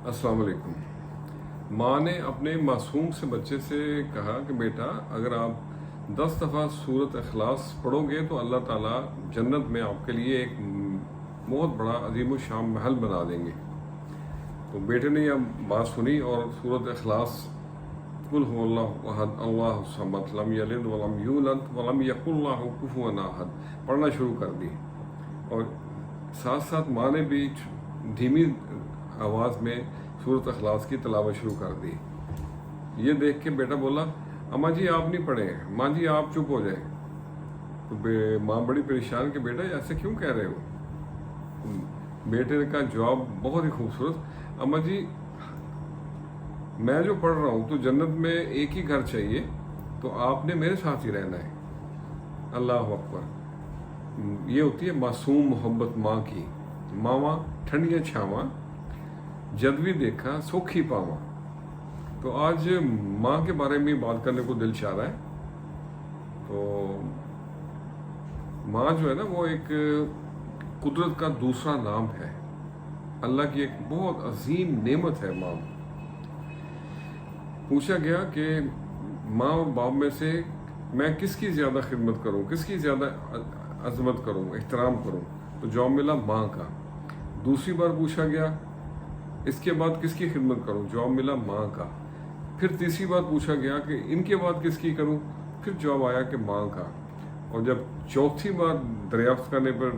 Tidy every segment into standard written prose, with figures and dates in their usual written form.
अस्सलाम वालेकुम। माँ ने अपने मासूम से बच्चे से कहा कि बेटा, अगर आप 10 दफ़ा सूरत इखलास पढ़ोगे तो अल्लाह ताला जन्नत में आपके लिए एक बहुत बड़ा अजीम शान महल बना देंगे। तो बेटे ने यह बात सुनी और सूरत इखलास, कुल हुवल्लाहु अहद अल्लाहु समद लम यलिद वलम यूलद वलम यकुल लहू कुफुवन अहद पढ़ना शुरू कर दी। और साथ साथ माँ ने भी धीमी आवाज़ में सूरत इखलास की तिलावत शुरू कर दी। ये देख के बेटा बोला, अम्मा जी आप नहीं पढ़े, माँ जी आप चुप हो जाए। तो माँ बड़ी परेशान कि बेटा ऐसे क्यों कह रहे हो। बेटे का जवाब बहुत ही खूबसूरत, अम्मा जी मैं जो पढ़ रहा हूँ तो जन्नत में एक ही घर चाहिए, तो आपने मेरे साथ ही रहना है। अल्लाह अकबर। ये होती है मासूम मोहब्बत माँ की। मावा ठंडियाँ छावा, जद भी देखा सोखी पावा। तो आज माँ के बारे में बात करने को दिल चाह रहा है। तो माँ जो है ना, वो एक कुदरत का दूसरा नाम है, अल्लाह की एक बहुत अजीम नेमत है माँ। पूछा गया कि माँ और बाप में से मैं किसकी ज़्यादा खिदमत करूँ, किसकी ज़्यादा अजमत करूँ, एहतराम करूँ। तो जवाब मिला माँ का। दूसरी बार पूछा गया इसके बाद किसकी खिदमत करूँ, जवाब मिला माँ का। फिर तीसरी बार पूछा गया कि इनके बाद किसकी करूँ, फिर जवाब आया कि माँ का। और जब चौथी बार दरियाफ्त करने पर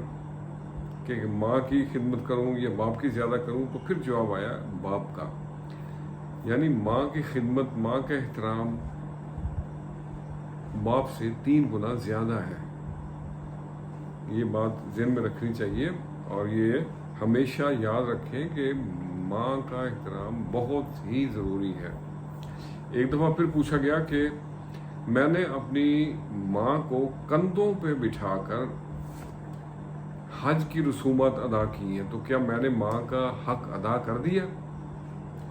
कि माँ की खिदमत करूँ या बाप की ज़्यादा करूँ, तो फिर जवाब आया बाप का। यानी माँ की खिदमत, माँ का एहतराम बाप से 3 गुना ज़्यादा है। ये बात ज़हन में रखनी चाहिए और ये हमेशा याद रखें कि माँ का एहतराम बहुत ही ज़रूरी है। एक दफ़ा फिर पूछा गया कि मैंने अपनी माँ को कंधों पे बिठाकर हज की रसूमात अदा की हैं, तो क्या मैंने माँ का हक अदा कर दिया।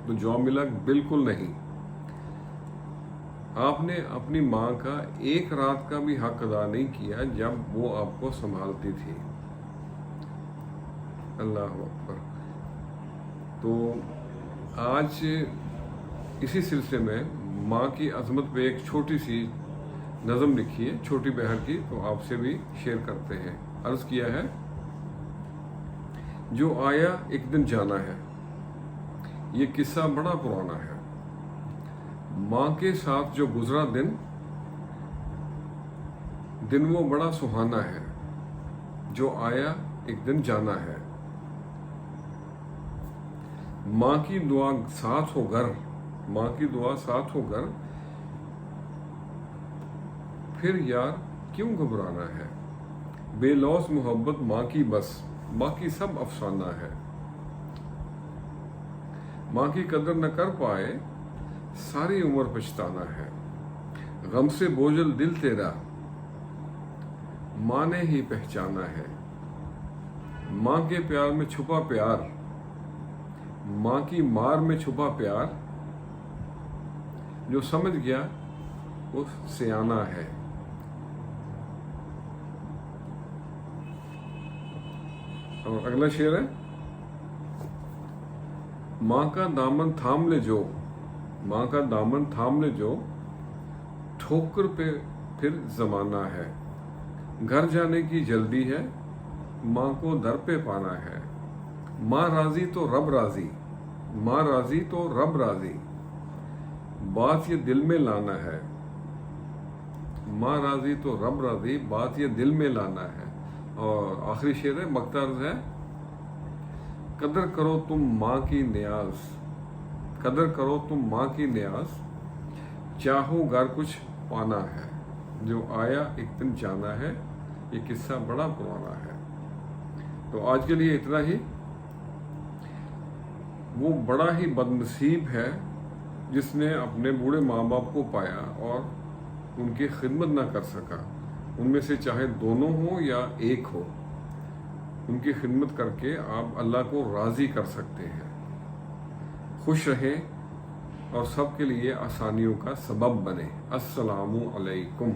तो जवाब मिला बिल्कुल नहीं। आपने अपनी माँ का एक रात का भी हक अदा नहीं किया जब वो आपको संभालती थी। अल्लाह अकबर। तो आज इसी सिलसिले में माँ की अजमत पे एक छोटी सी नज़म लिखी है, छोटी बहर की, तो आपसे भी शेयर करते हैं। अर्ज़ किया है, जो आया एक दिन जाना है, ये किस्सा बड़ा पुराना है। माँ के साथ जो गुजरा दिन वो बड़ा सुहाना है। जो आया एक दिन जाना है, माँ की दुआ साथ हो घर, माँ की दुआ साथ हो घर, फिर यार क्यों घबराना है। बेलौस मोहब्बत माँ की बस, बाकी सब अफसाना है। माँ की कदर न कर पाए सारी उम्र पछताना है। गम से बोझल दिल तेरा माँ ने ही पहचाना है। माँ के प्यार में छुपा प्यार, माँ की मार में छुपा प्यार, जो समझ गया वो सियाना है। और अगला शेर है, माँ का दामन थाम ले जो, माँ का दामन थाम ले जो, ठोकर पे फिर जमाना है। घर जाने की जल्दी है, माँ को दर पे पाना है। माँ राजी तो रब राजी, माँ राजी तो रब राजी, बात ये दिल में लाना है। माँ राजी तो रब राजी, बात ये दिल में लाना है। और आखिरी शेर है, मकतर्ज है, कदर करो तुम माँ की न्याज, कदर करो तुम माँ की न्याज, चाहो घर कुछ पाना है। जो आया एक दिन जाना है, ये किस्सा बड़ा पुराना है। तो आज के लिए इतना ही। वो बड़ा ही बदनसीब है जिसने अपने बूढ़े माँ बाप को पाया और उनकी खिदमत ना कर सका। उनमें से चाहे दोनों हो या एक हो, उनकी खिदमत करके आप अल्लाह को राज़ी कर सकते हैं। खुश रहें और सबके लिए आसानियों का सबब बने। अस्सलामु अलैकुम।